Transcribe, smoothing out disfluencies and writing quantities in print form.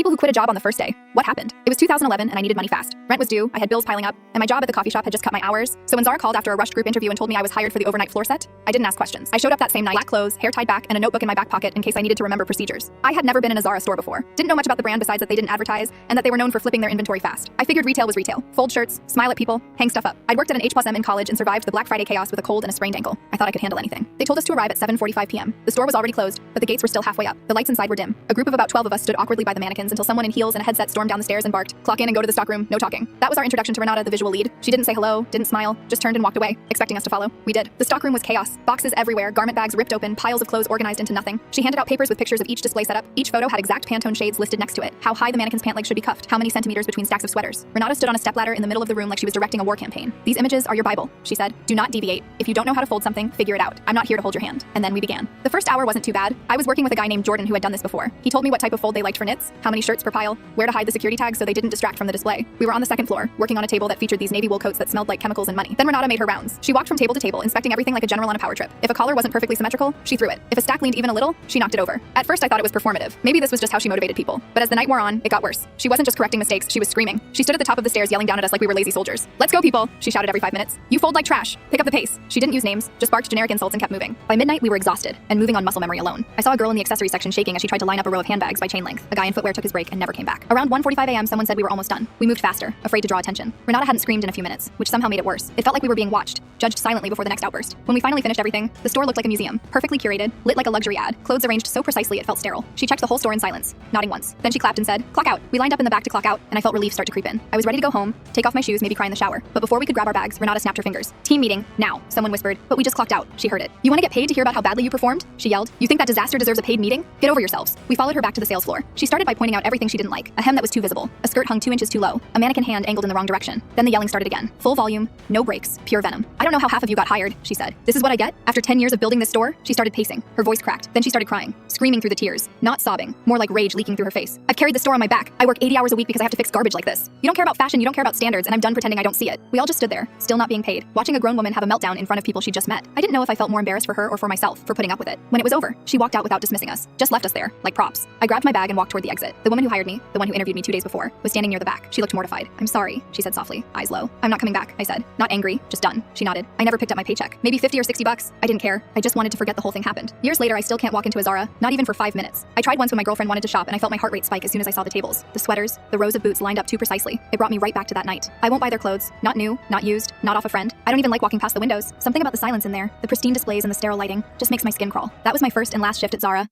people who quit a job on the first day. What happened? It was 2011 and I needed money fast. Rent was due, I had bills piling up, and my job at the coffee shop had just cut my hours. So when Zara called after a rushed group interview and told me I was hired for the overnight floor set, I didn't ask questions. I showed up that same night, black clothes, hair tied back, and a notebook in my back pocket in case I needed to remember procedures. I had never been in a Zara store before. Didn't know much about the brand besides that they didn't advertise and that they were known for flipping their inventory fast. I figured retail was retail. Fold shirts, smile at people, hang stuff up. I'd worked at an H+M in college and survived the Black Friday chaos with a cold and a sprained ankle. I thought I could handle anything. They told us to arrive at 7:45 p.m. The store was already closed, but the gates were still halfway up. The lights inside were dim. A group of about 12 of us stood awkwardly by the mannequins until someone in heels and a headset stormed down the stairs and barked, "Clock in and go to the stockroom, no talking." That was our introduction to Renata, the visual lead. She didn't say hello, didn't smile, just turned and walked away, expecting us to follow. We did. The stockroom was chaos. Boxes everywhere, garment bags ripped open, piles of clothes organized into nothing. She handed out papers with pictures of each display setup. Each photo had exact Pantone shades listed next to it, how high the mannequin's pant legs should be cuffed, how many centimeters between stacks of sweaters. Renata stood on a stepladder in the middle of the room like she was directing a war campaign. "These images are your Bible," she said. "Do not deviate. If you don't know how to fold something, figure it out. I'm not here to hold your hand." And then we began. The first hour wasn't too bad. I was working with a guy named Jordan who had done this before. He told me what type of fold they liked for knits, how many shirts per pile, where to hide the security tags so they didn't distract from the display. We were on the second floor, working on a table that featured these navy wool coats that smelled like chemicals and money. Then Renata made her rounds. She walked from table to table, inspecting everything like a general on a power trip. If a collar wasn't perfectly symmetrical, she threw it. If a stack leaned even a little, she knocked it over. At first I thought it was performative. Maybe this was just how she motivated people. But as the night wore on, it got worse. She wasn't just correcting mistakes, she was screaming. She stood at the top of the stairs yelling down at us like we were lazy soldiers. "Let's go, people," she shouted every 5 minutes. "You fold like trash. Pick up the pace." She didn't use names, just barked generic insults and kept moving. By midnight, we were exhausted and moving on muscle memory alone. I saw a girl in the accessory section shaking as she tried to line up a row of handbags by chain length. A guy in footwear took his break and never came back. Around 1:45 a.m., someone said we were almost done. We moved faster, afraid to draw attention. Renata hadn't screamed in a few minutes, which somehow made it worse. It felt like we were being watched, judged silently before the next outburst. When we finally finished everything, the store looked like a museum, perfectly curated, lit like a luxury ad, clothes arranged so precisely it felt sterile. She checked the whole store in silence, nodding once. Then she clapped and said, "Clock out." We lined up in the back to clock out, and I felt relief start to creep in. I was ready to go home, take off my shoes, maybe cry in the shower. But before we could grab our bags, Renata snapped her fingers. "Team meeting, now," someone whispered. "But we just clocked out." She heard it. "You want to get paid to hear about how badly you performed?" she yelled. "You think that disaster deserves a paid meeting? Get over yourselves." We followed her back to the sales floor. She started by pointing out everything she didn't like. A hem that was too visible, a skirt hung 2 inches too low, a mannequin hand angled in the wrong direction. Then the yelling started again. Full volume, no breaks, pure venom. "I don't know how half of you got hired," she said. "This is what I get? After 10 years of building this store?" She started pacing. Her voice cracked. Then she started crying, screaming through the tears, not sobbing, more like rage leaking through her face. "I've carried the store on my back. I work 80 hours a week because I have to fix garbage like this. You don't care about fashion, you don't care about standards, and I'm done pretending I don't see it." We all just stood there, still not being paid, watching a grown woman have a meltdown in front of people she just met. I didn't know if I felt more embarrassed for her or for myself for putting up with it. When it was over, she walked out without dismissing us, just left us there, like props. I grabbed my bag and walked toward the exit. The woman who hired me, the one who interviewed me 2 days before, was standing near the back. She looked mortified. "I'm sorry," she said softly, eyes low. "I'm not coming back," I said. "Not angry, just done." She nodded. I never picked up my paycheck. Maybe 50 or 60 bucks. I didn't care. I just wanted to forget the whole thing happened. Years later, I still can't walk into a Zara, not even for 5 minutes. I tried once when my girlfriend wanted to shop and I felt my heart rate spike as soon as I saw the tables. The sweaters, the rows of boots lined up too precisely. It brought me right back to that night. I won't buy their clothes. Not new, not used, not off a friend. I don't even like walking past the windows. Something about the silence in there, the pristine displays and the sterile lighting, just makes my skin crawl. That was my first and last shift at Zara.